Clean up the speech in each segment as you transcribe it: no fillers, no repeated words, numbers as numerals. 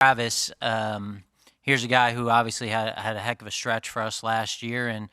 Travis, here's a guy who obviously had a heck of a stretch for us last year, and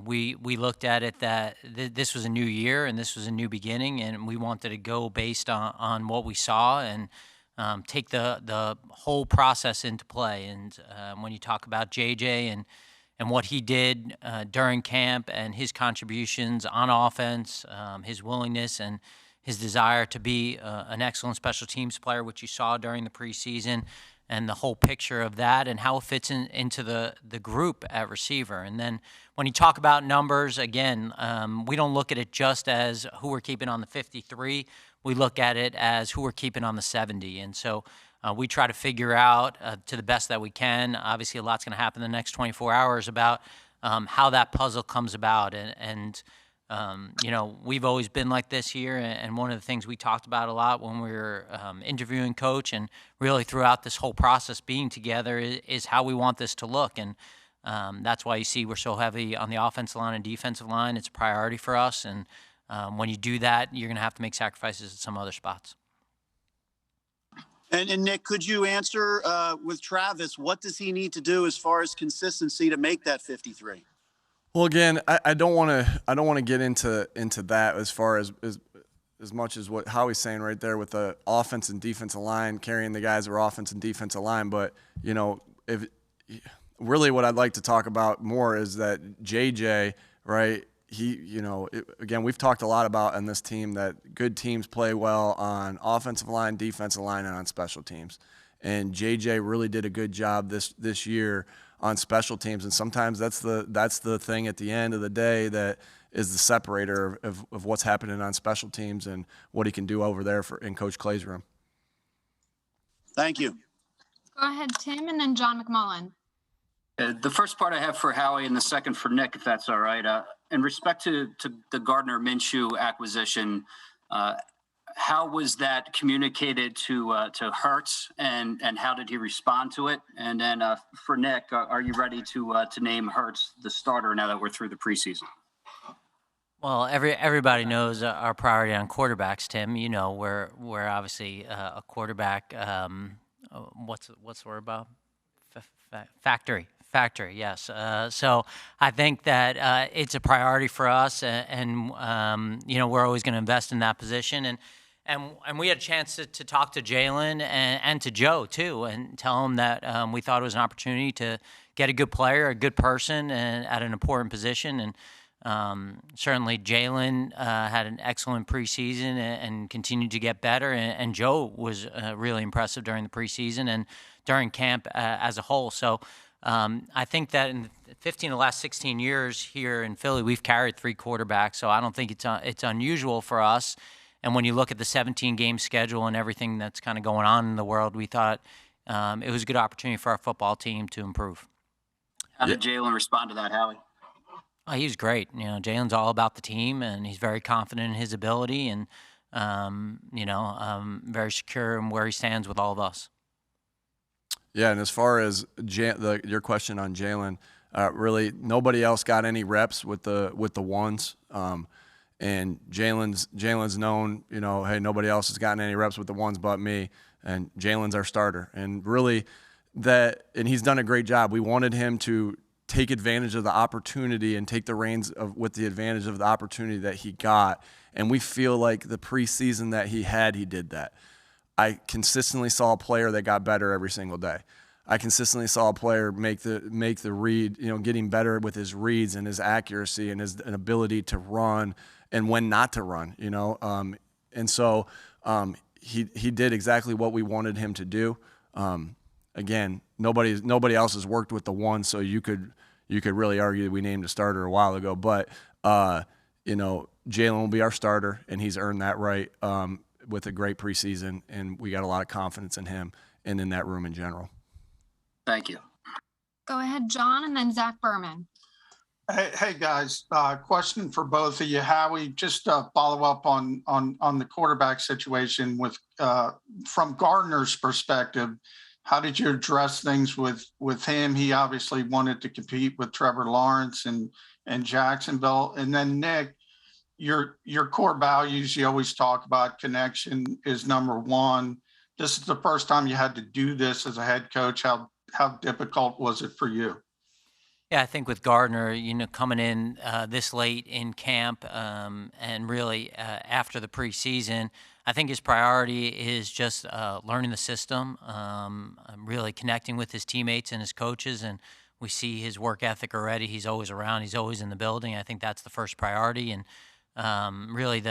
we looked at it that this was a new year and this was a new beginning, and we wanted to go based on what we saw and take the whole process into play. And when you talk about JJ and what he did during camp and his contributions on offense, his willingness and his desire to be an excellent special teams player, which you saw during the preseason, and the whole picture of that and how it fits into the group at receiver. And then when you talk about numbers, again, we don't look at it just as who we're keeping on the 53. We look at it as who we're keeping on the 70. And so we try to figure out to the best that we can. Obviously, a lot's going to happen in the next 24 hours about how that puzzle comes about. And we've always been like this here. And one of the things we talked about a lot when we were interviewing Coach and really throughout this whole process being together is how we want this to look. And that's why you see we're so heavy on the offensive line and defensive line. It's a priority for us. And when you do that, you're going to have to make sacrifices at some other spots. And Nick, could you answer with Travis, what does he need to do as far as consistency to make that 53? Well, again, I don't want to get into that as far as much as what Howie's saying right there with the offense and defensive line carrying the guys that are offense and defensive line. But if really what I'd like to talk about more is that JJ, right? Again, we've talked a lot about on this team that good teams play well on offensive line, defensive line, and on special teams. And JJ really did a good job this year on special teams, and sometimes that's the thing at the end of the day that is the separator of what's happening on special teams and what he can do over there in Coach Clay's room. Thank you. Go ahead, Tim, and then John McMullen. The first part I have for Howie and the second for Nick, if that's all right. In respect to the Gardner Minshew acquisition, how was that communicated to Hurts, and how did he respond to it? And then for Nick, are you ready to name Hurts the starter now that we're through the preseason? Well, everybody knows our priority on quarterbacks, Tim. We're obviously a quarterback. What's the word about factory? Factory, yes. So I think that it's a priority for us, and we're always going to invest in that position. And we had a chance to talk to Jalen and to Joe, too, and tell them that we thought it was an opportunity to get a good player, a good person, and at an important position. And certainly Jalen had an excellent preseason and continued to get better. And Joe was really impressive during the preseason and during camp as a whole. So I think that in 15 of the last 16 years here in Philly, we've carried 3 quarterbacks. So I don't think it's unusual for us. And when you look at the 17-game schedule and everything that's kind of going on in the world, we thought it was a good opportunity for our football team to improve. How did Jalen respond to that, Howie? Oh, he was great. Jalen's all about the team, and he's very confident in his ability and, very secure in where he stands with all of us. Yeah, and as far as your question on Jalen, really nobody else got any reps with the ones. And Jalen's known, hey, nobody else has gotten any reps with the ones but me, and Jalen's our starter. And really and he's done a great job. We wanted him to take advantage of the opportunity and take the reins with the advantage of the opportunity that he got. And we feel like the preseason that he did that. I consistently saw a player that got better every single day. I consistently saw a player make the read, getting better with his reads and his accuracy and his ability to run and when not to run, and so he did exactly what we wanted him to do. Again, nobody else has worked with the one, so you could really argue that we named a starter a while ago, but Jalen will be our starter, and he's earned that right with a great preseason, and we got a lot of confidence in him and in that room in general. Thank you. Go ahead, John, and then Zach Berman. Hey guys, question for both of you. Howie, just follow up on the quarterback situation from Gardner's perspective. How did you address things with him? He obviously wanted to compete with Trevor Lawrence and Jacksonville. And then Nick, your core values, you always talk about connection is number one. This is the first time you had to do this as a head coach. How difficult was it for you? Yeah, I think with Gardner, coming in this late in camp and really after the preseason, I think his priority is just learning the system, really connecting with his teammates and his coaches. And we see his work ethic already. He's always around. He's always in the building. I think that's the first priority. And really,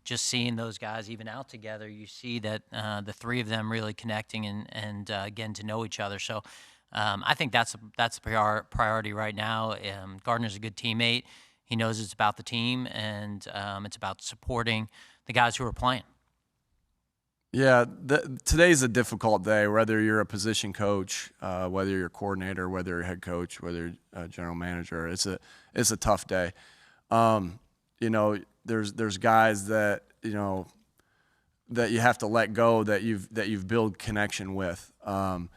just seeing those guys even out together, you see that the three of them really connecting and getting to know each other. So. I think that's the priority right now. Gardner's a good teammate. He knows it's about the team, and it's about supporting the guys who are playing. Yeah, today's a difficult day, whether you're a position coach, whether you're a coordinator, whether you're a head coach, whether you're a general manager. It's a tough day. There's guys that that you have to let go that you've built connection with, and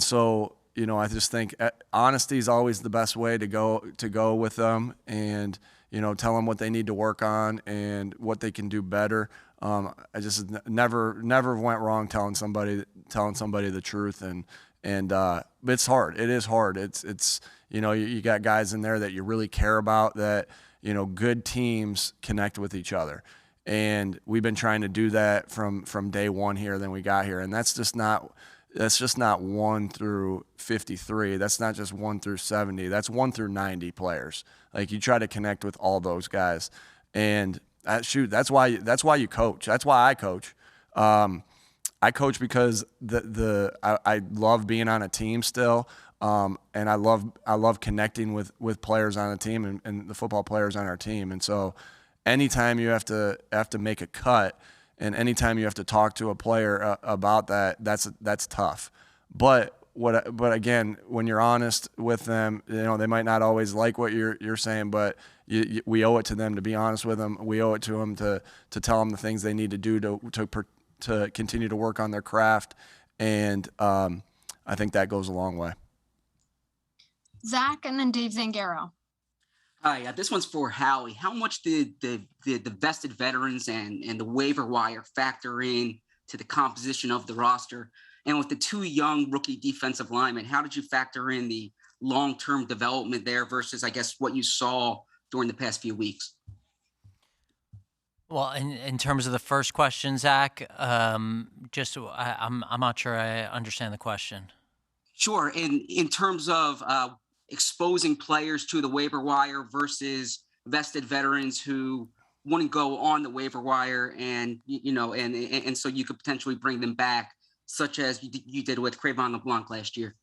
so. I just think honesty is always the best way to go with them, and tell them what they need to work on and what they can do better. I just never went wrong telling somebody the truth, and it's hard. It is hard. It's you got guys in there that you really care about, that good teams connect with each other. And we've been trying to do that from day one here. Then we got here, and that's just not 1 through 53. That's not just 1 through 70. That's 1 through 90 players. Like, you try to connect with all those guys, and that's why you coach. That's why I coach. I coach because I love being on a team still, and I love connecting with players on a team and the football players on our team. And so, anytime you have to make a cut. And anytime you have to talk to a player about that, that's tough. But again, when you're honest with them, they might not always like what you're saying, but we owe it to them to be honest with them. We owe it to them to tell them the things they need to do to continue to work on their craft, and I think that goes a long way. Zach and then Dave Zangaro. Hi, this one's for Howie. How much did the vested veterans and the waiver wire factor in to the composition of the roster? And with the 2 young rookie defensive linemen, how did you factor in the long-term development there versus, I guess, what you saw during the past few weeks? Well, in terms of the first question, Zach, I'm not sure I understand the question. Sure. In terms of exposing players to the waiver wire versus vested veterans who wouldn't go on the waiver wire, and so you could potentially bring them back, such as you did with Cravon LeBlanc last year.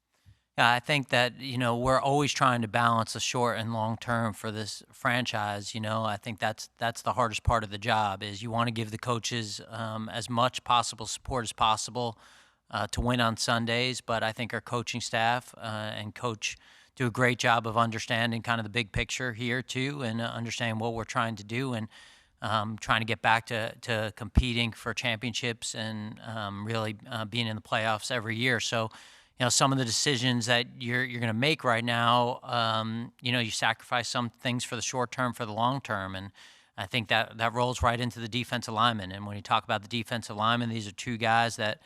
Yeah, I think that, we're always trying to balance the short and long term for this franchise. I think that's the hardest part of the job, is you want to give the coaches as much possible support as possible to win on Sundays. But I think our coaching staff and coach do a great job of understanding kind of the big picture here too, and understanding what we're trying to do, and trying to get back to competing for championships and really being in the playoffs every year. So, some of the decisions that you're going to make right now, you sacrifice some things for the short term, for the long term. And I think that rolls right into the defensive lineman. And when you talk about the defensive lineman, these are 2 guys that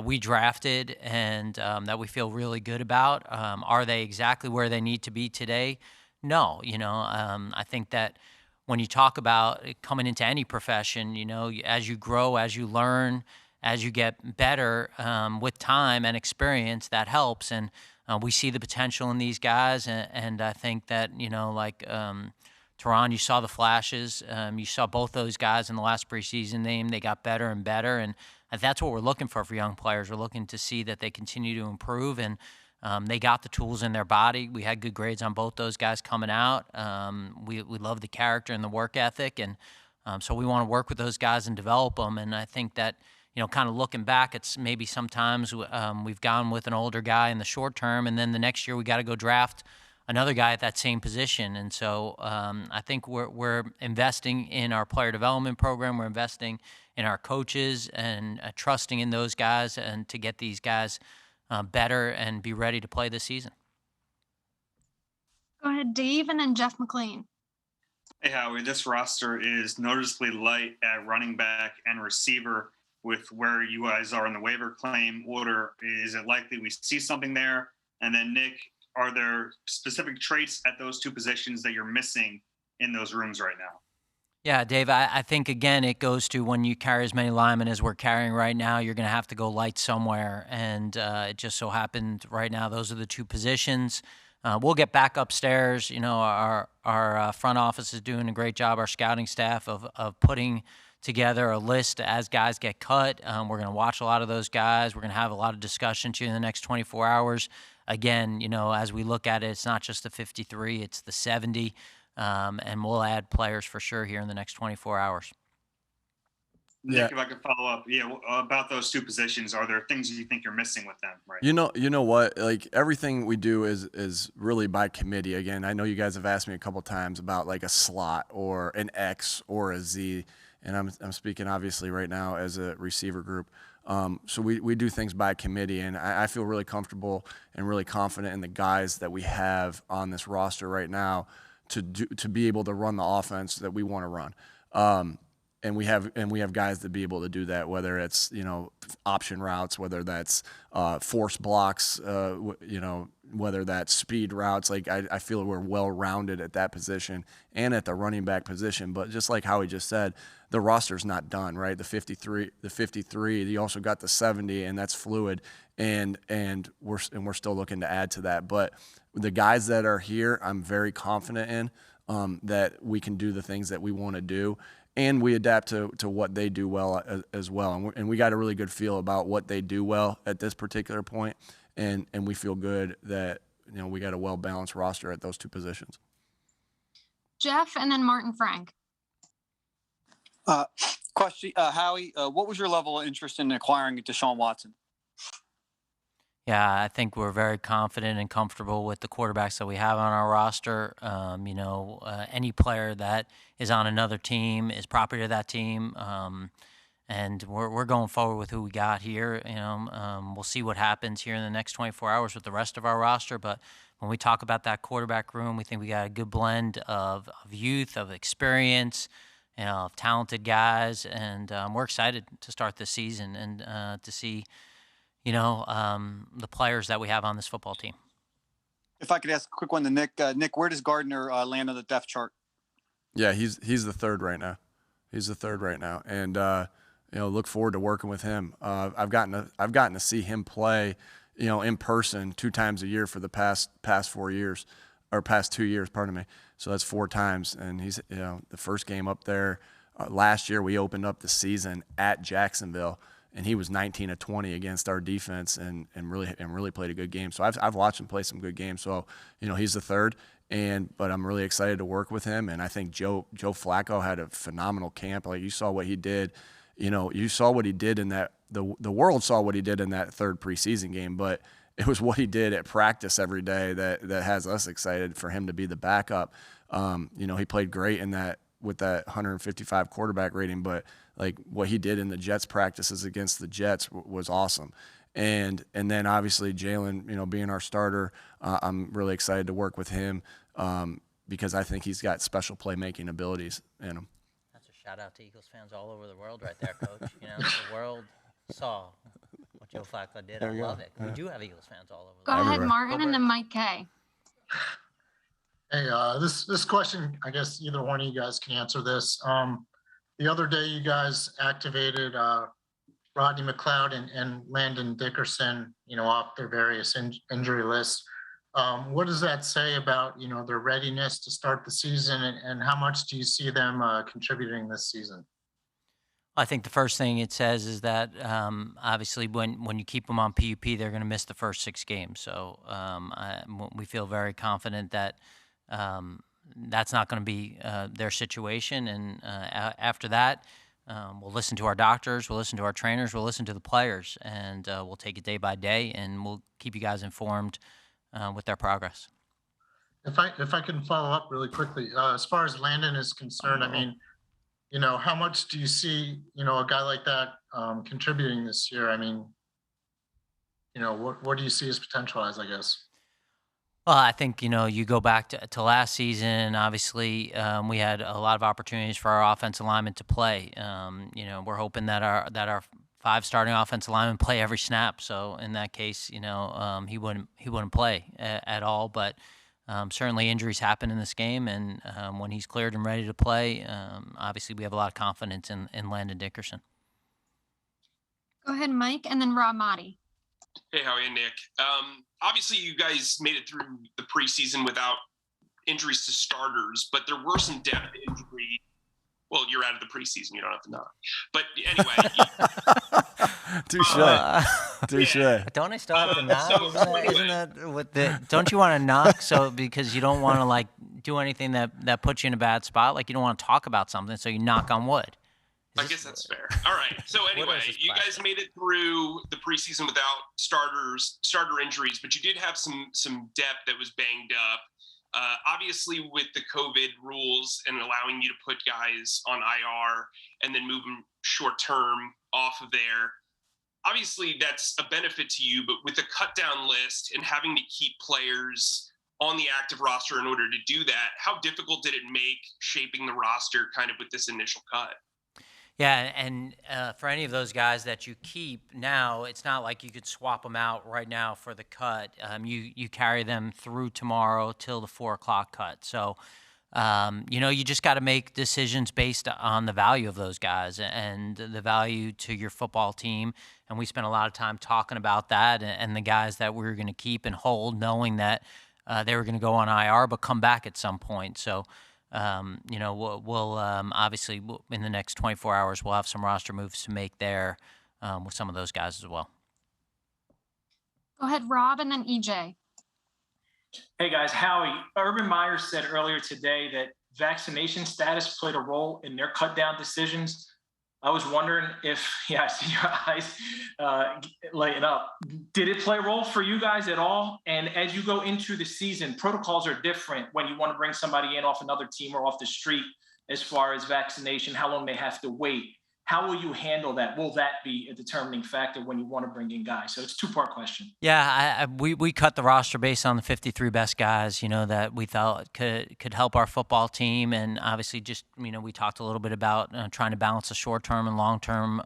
we drafted and that we feel really good about. Are they exactly where they need to be today? No. I think that when you talk about coming into any profession, as you grow, as you learn, as you get better with time and experience, that helps. And we see the potential in these guys. And I think that, Teron, you saw the flashes. You saw both those guys in the last preseason game. They got better and better. And that's what we're looking for young players. We're looking to see that they continue to improve, and they got the tools in their body. We had good grades on both those guys coming out. We love the character and the work ethic, and so we want to work with those guys and develop them. And I think that, kind of looking back, it's maybe sometimes we've gone with an older guy in the short term, and then the next year we got to go draft another guy at that same position. And so I think we're investing in our player development program. We're investing in our coaches and trusting in those guys, and to get these guys better and be ready to play this season. Go ahead, Dave, and then Jeff McLean. Hey, Howie, this roster is noticeably light at running back and receiver. with where you guys are in the waiver claim order? Is it likely we see something there? And then Nick, are there specific traits at those two positions that you're missing in those rooms right now? Yeah, Dave, I think, again, it goes to when you carry as many linemen as we're carrying right now, you're going to have to go light somewhere. And it just so happened right now those are the two positions. We'll get back upstairs. You know, our front office is doing a great job, our scouting staff, of putting together a list as guys get cut. We're going to watch a lot of those guys. We're going to have a lot of discussion to in the next 24 hours. Again, you know, as we look at it, it's not just the 53, it's the 70. And we'll add players for sure here in the next 24 hours. Nick, if I could follow up, about those two positions, are there things you think you're missing with them? Right. You know what? Like everything we do is really by committee. Again, I know you guys have asked me a couple times about like a slot or an X or a Z, and I'm speaking obviously right now as a receiver group. So we do things by committee, and I feel really comfortable and really confident in the guys that we have on this roster right now to be able to run the offense that we want to run. And we have guys to be able to do that, whether it's, you know, option routes, whether that's force blocks, you know, whether that's speed routes. Like I feel we're well-rounded at that position and at the running back position. But just like Howie just said, the roster's not done, right? The 53, you also got the 70, and that's fluid. And we're still looking to add to that. But the guys that are here, I'm very confident in that we can do the things that we want to do. And we adapt to what they do well as well. And we got a really good feel about what they do well at this particular point. And we feel good that, you know, we got a well-balanced roster at those two positions. Jeff and then Martin Frank. Question, Howie, what was your level of interest in acquiring Deshaun Watson? Yeah, I think we're very confident and comfortable with the quarterbacks that we have on our roster. You know, any player that is on another team is property of that team. And we're going forward with who we got here. You know, we'll see what happens here in the next 24 hours with the rest of our roster. But when we talk about that quarterback room, we think we got a good blend of youth, of experience, you know, of talented guys. And we're excited to start this season and to see, you know, the players that we have on this football team. If I could ask a quick one to Nick. Nick, where does Gardner land on the depth chart? Yeah, he's the third right now. He's the third right now, and you know, look forward to working with him. I've gotten to see him play, you know, in person 2 times a year for the past 4 years, or past 2 years, pardon me. So that's 4 times, and he's, you know, the first game up there last year we opened up the season at Jacksonville. And he was 19 of 20 against our defense, and really played a good game. So I've watched him play some good games. So, you know, he's the third, but I'm really excited to work with him. And I think Joe Flacco had a phenomenal camp. Like, you saw what he did. You know, you saw what he did in that. The world saw what he did in that third preseason game, but it was what he did at practice every day that has us excited for him to be the backup. You know, he played great in that with that 155 quarterback rating, but like what he did in the Jets practices against the Jets was awesome. And then obviously Jalen, you know, being our starter, I'm really excited to work with him because I think he's got special playmaking abilities in him. That's a shout out to Eagles fans all over the world right there, Coach. You know, the world saw what Joe Flacco did. I love it. We do have Eagles fans all over the world. Go ahead, Martin, and then Mike K. Hey, this question, I guess either one of you guys can answer this. The other day, you guys activated Rodney McLeod and Landon Dickerson, you know, off their various injury lists. What does that say about, you know, their readiness to start the season, and how much do you see them contributing this season? I think the first thing it says is that obviously when you keep them on PUP, they're going to miss the first 6 games. So we feel very confident that that's not going to be their situation. And after that, we'll listen to our doctors, we'll listen to our trainers, we'll listen to the players, and we'll take it day by day, and we'll keep you guys informed with their progress. If I can follow up really quickly, as far as Landon is concerned, I mean, you know, how much do you see, you know, a guy like that contributing this year? I mean, you know, what do you see his potential as, I guess? Well, I think, you know, you go back to last season, obviously we had a lot of opportunities for our offensive linemen to play. You know, we're hoping that our 5 starting offensive linemen play every snap. So in that case, he wouldn't play at all. But certainly injuries happen in this game, and when he's cleared and ready to play, obviously we have a lot of confidence in Landon Dickerson. Go ahead, Mike, and then Rob Motti. Hey, Howie and Nick. Obviously, you guys made it through the preseason without injuries to starters, but there were some depth injuries. Well, you're out of the preseason. You don't have to know. But anyway. Touche. Yeah. Don't I still have to knock? Isn't that what don't you want to knock because you don't want to do anything that puts you in a bad spot? Like you don't want to talk about something, so you knock on wood. I guess that's fair. All right. So anyway, you guys made it through the preseason without starter injuries, but you did have some depth that was banged up. Obviously, with the COVID rules and allowing you to put guys on IR and then move them short term off of there, obviously that's a benefit to you. But with the cut down list and having to keep players on the active roster in order to do that, how difficult did it make shaping the roster kind of with this initial cut? Yeah, and for any of those guys that you keep now, it's not like you could swap them out right now for the cut. You carry them through tomorrow till the 4 o'clock cut. So, you just got to make decisions based on the value of those guys and the value to your football team. And we spent a lot of time talking about that and the guys that we were going to keep and hold, knowing that they were going to go on IR but come back at some point. So, we'll obviously in the next 24 hours, we'll have some roster moves to make there with some of those guys as well. Go ahead, Rob, and then EJ. Hey guys, Howie, Urban Meyer said earlier today that vaccination status played a role in their cut down decisions. I was wondering if, I see your eyes lighting up. Did it play a role for you guys at all? And as you go into the season, protocols are different when you want to bring somebody in off another team or off the street as far as vaccination, how long they have to wait. How will you handle that? Will that be a determining factor when you want to bring in guys? So it's a 2-part question. Yeah, we cut the roster based on the 53 best guys, that we thought could help our football team. And obviously just, we talked a little bit about trying to balance the short-term and long-term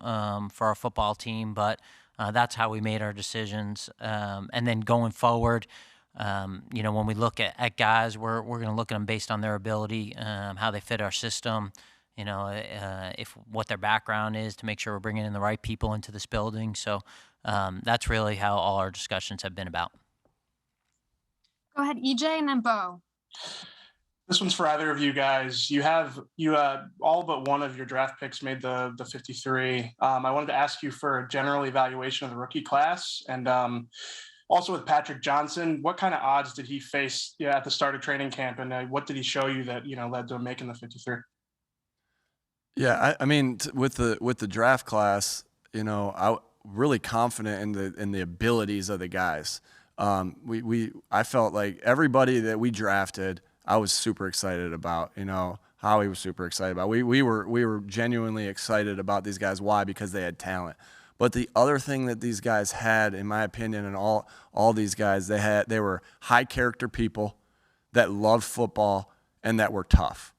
for our football team. But that's how we made our decisions. And then going forward, when we look at guys, we're going to look at them based on their ability, how they fit our system. If what their background is to make sure we're bringing in the right people into this building. So that's really how all our discussions have been about. Go ahead, EJ, and then Bo. This one's for either of you guys. You all but one of your draft picks made the 53. I wanted to ask you for a general evaluation of the rookie class. And also with Patrick Johnson, what kind of odds did he face at the start of training camp? And what did he show you that, led to him making the 53? Yeah, I mean, with the draft class, I really confident in the abilities of the guys. I felt like everybody that we drafted, I was super excited about. Howie was super excited about. We were genuinely excited about these guys. Why? Because they had talent. But the other thing that these guys had, in my opinion, and all these guys, they were high character people that loved football and that were tough.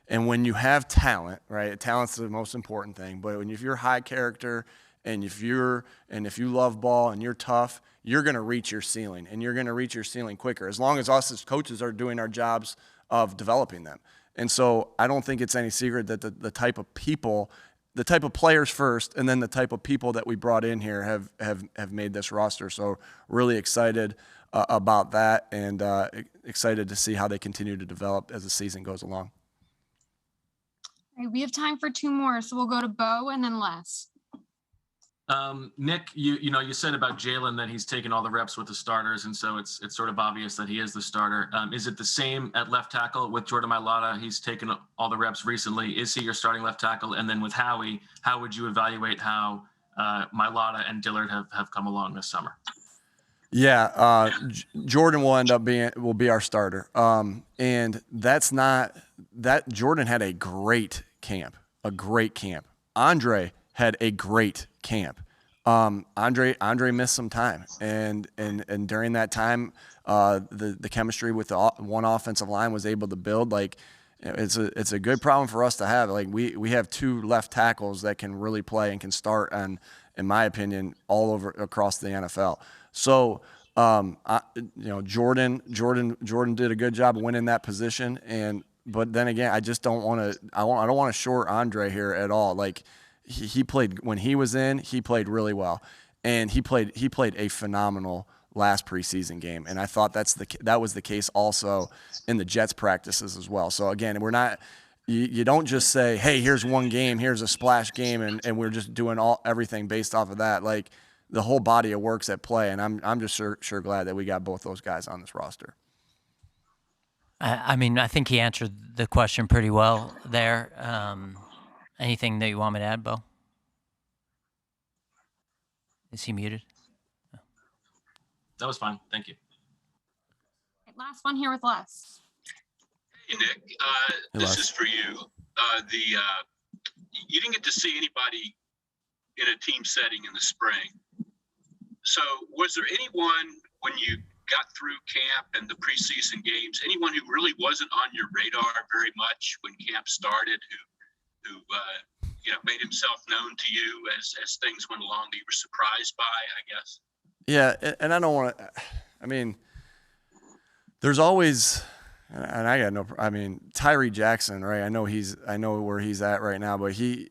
And when you have talent, right? Talent's the most important thing. But if you're high character and if you love ball and you're tough, you're going to reach your ceiling, and you're going to reach your ceiling quicker as long as us as coaches are doing our jobs of developing them. And so I don't think it's any secret that the type of people, the type of players first, and then the type of people that we brought in here have made this roster. So really excited about that, and excited to see how they continue to develop as the season goes along. All right, we have time for 2 more, so we'll go to Bo and then Les. Nick, you said about Jalen that he's taken all the reps with the starters, and so it's sort of obvious that he is the starter. Is it the same at left tackle with Jordan Mailata? He's taken all the reps recently. Is he your starting left tackle? And then with Howie, how would you evaluate how Mailata and Dillard have come along this summer? Yeah, Jordan will be our starter, and that's not that. Jordan had a great camp. Andre had a great camp. Andre missed some time, and during that time, the chemistry with the one offensive line was able to build. It's a good problem for us to have. Like we have 2 left tackles that can really play and can start, and in my opinion, all over across the NFL. So, Jordan did a good job winning that position, but then again, I just don't want to. I don't want to short Andre here at all. Like he played when he was in, he played really well, and he played a phenomenal last preseason game, and I thought that was the case also in the Jets practices as well. So again, we're not. You don't just say, hey, here's one game, here's a splash game, and we're just doing everything based off of that. Like the whole body of work's at play, and I'm just sure glad that we got both those guys on this roster. I mean, I think he answered the question pretty well there. Anything that you want me to add, Bo? Is he muted? That was fine. Thank you. Last one here with Les. Hey, Nick. This is for you. You didn't get to see anybody in a team setting in the spring. So was there anyone when you got through camp and the preseason games, anyone who really wasn't on your radar very much when camp started, who made himself known to you as things went along that you were surprised by, I guess? Yeah, and I don't want to. I mean, there's always, and I got no. I mean, Tyree Jackson, right? I know where he's at right now, but he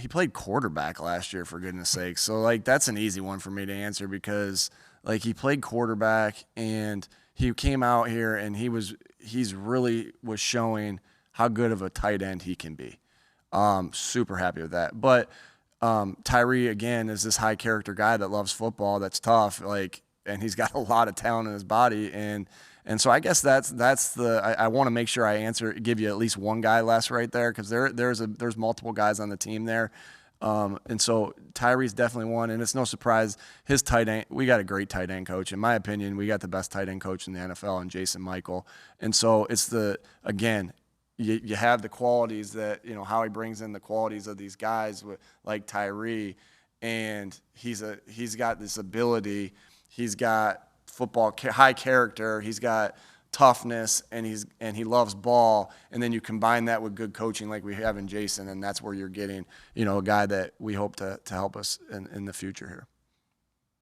played quarterback last year, for goodness sakes. So like that's an easy one for me to answer because like he played quarterback and he came out here and he's really was showing how good of a tight end he can be. Super happy with that. But Tyree again is this high character guy that loves football, that's tough, and he's got a lot of talent in his body, and so I guess that's I want to make sure I give you at least one guy less right there because there's multiple guys on the team there, and so Tyree's definitely one, and it's no surprise his tight end. We got a great tight end coach, in my opinion. We got the best tight end coach in the NFL, and Jason Michael, and so it's again. You have the qualities that, Howie brings in the qualities of these guys like Tyree, and he's got this ability. He's got football high character. He's got toughness, and he loves ball. And then you combine that with good coaching like we have in Jason, and that's where you're getting, a guy that we hope to help us in the future here.